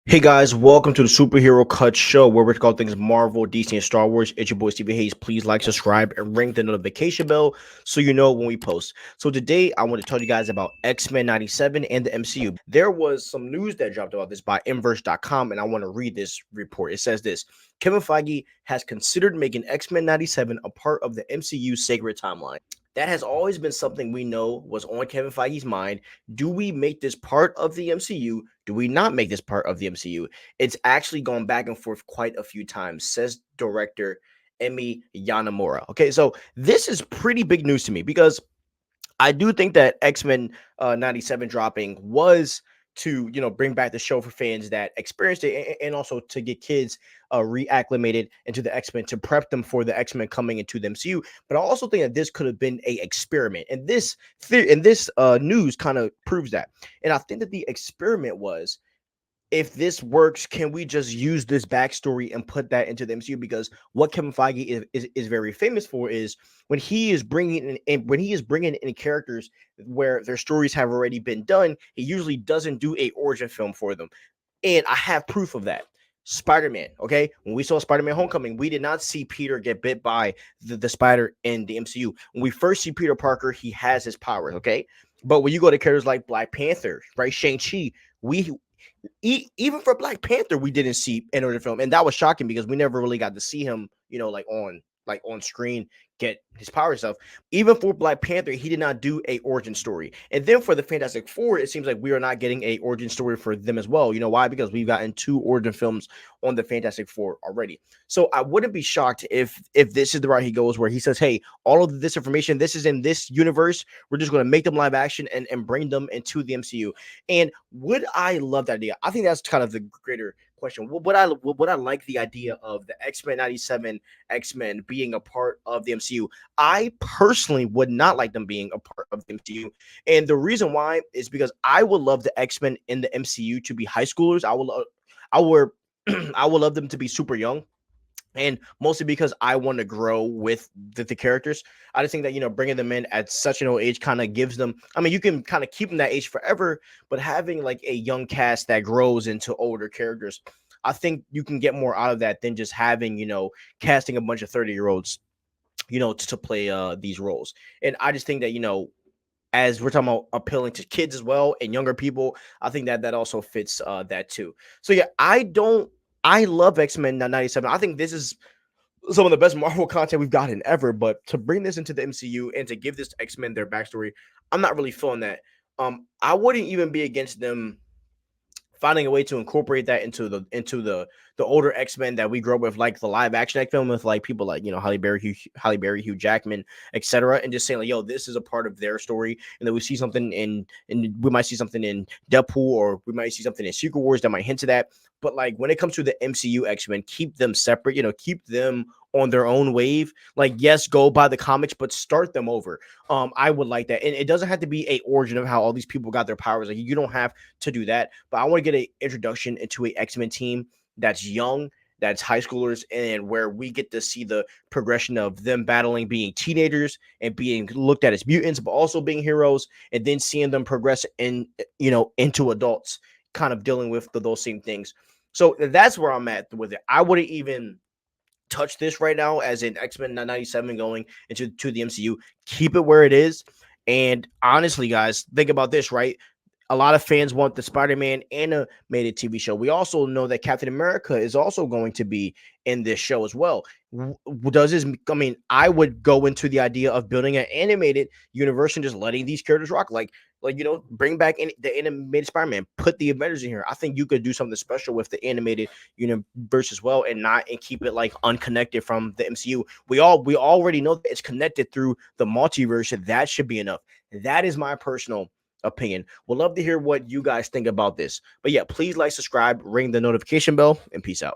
Hey guys, welcome to the Superhero Cut Show where we're talking things Marvel, DC, and Star Wars. It's your boy Stevie Hayes. Please like, subscribe, and ring the notification bell so you know when we post. So today I want to tell you guys about X-Men 97 and the MCU. There was some news that dropped about this by Inverse.com, and I want to read this report. It says this: Kevin Feige has considered making X-Men 97 a part of the MCU sacred timeline. That has always been something we know was on Kevin Feige's mind. Do we make this part of the MCU? Do we not make this part of the MCU? It's actually gone back and forth quite a few times, says director Emi Yanamura. Okay, so this is pretty big news to me because I do think that X-Men 97 dropping was to bring back the show for fans that experienced it, and also to get kids reacclimated into the X-Men, to prep them for the X-Men coming into the MCU. But I also think that this could have been a experiment, and this news kind of proves that. And I think that the experiment was, if this works, can we just use this backstory and put that into the MCU? Because what Kevin Feige is very famous for is when he is bringing in characters where their stories have already been done, he usually doesn't do a origin film for them, and I have proof of that. Spider-Man, okay? When we saw Spider-Man Homecoming, we did not see Peter get bit by the spider in the MCU. When we first see Peter Parker, he has his powers, okay? But when you go to characters like Black Panther, right, Shang-Chi, we even for Black Panther, we didn't see enter the film, and that was shocking because we never really got to see him, like on screen, get his power stuff. Even for Black Panther, he did not do a origin story. And then for the Fantastic Four, it seems like we are not getting a origin story for them as well. You know why? Because we've gotten two origin films on the Fantastic Four already. So I wouldn't be shocked if this is the route he goes, where he says, "Hey, all of this information, this is in this universe. We're just going to make them live action and bring them into the MCU." And would I love that idea? I think that's kind of the greater question. Would I like the idea of the X-Men 97 X-Men being a part of the MCU? I personally would not like them being a part of the MCU. And the reason why is because I would love the X-Men in the MCU to be high schoolers. I would I would love them to be super young, and mostly because I want to grow with the characters. I just think that bringing them in at such an old age kind of gives them. I mean, you can kind of keep them that age forever, but having like a young cast that grows into older characters, I think you can get more out of that than just having casting a bunch of 30-year-olds to play these roles. And I just think that as we're talking about appealing to kids as well and younger people, I think that that also fits that too. So yeah, I love X-Men 97. I think this is some of the best Marvel content we've gotten ever. But to bring this into the MCU and to give this X-Men their backstory, I'm not really feeling that. I wouldn't even be against them finding a way to incorporate that into the older X-Men that we grew up with, like the live action X film with like people like Halle Berry, Hugh Jackman, etc., and just saying like, yo, this is a part of their story, and then we see something and we might see something in Deadpool, or we might see something in Secret Wars that might hint to that. But like when it comes to the MCU X-Men, keep them separate, keep them on their own wave. Like, yes, go by the comics, but start them over. I would like that. And it doesn't have to be a origin of how all these people got their powers. Like, you don't have to do that. But I want to get an introduction into a X-Men team that's young, that's high schoolers, and where we get to see the progression of them battling, being teenagers and being looked at as mutants, but also being heroes, and then seeing them progress into adults, kind of dealing with those same things. So that's where I'm at with it. I wouldn't even touch this right now as an X-Men 97 going into the MCU. Keep it where it is. And honestly, guys, think about this, right? A lot of fans want the Spider-Man animated TV show. We also know that Captain America is also going to be in this show as well. Does this? I mean, I would go into the idea of building an animated universe and just letting these characters rock. Like bring back the animated Spider-Man. Put the Avengers in here. I think you could do something special with the animated universe as well, and keep it like unconnected from the MCU. We already know that it's connected through the multiverse. So that should be enough. That is my personal opinion. We'll love to hear what you guys think about this. But yeah, please like, subscribe, ring the notification bell, and peace out.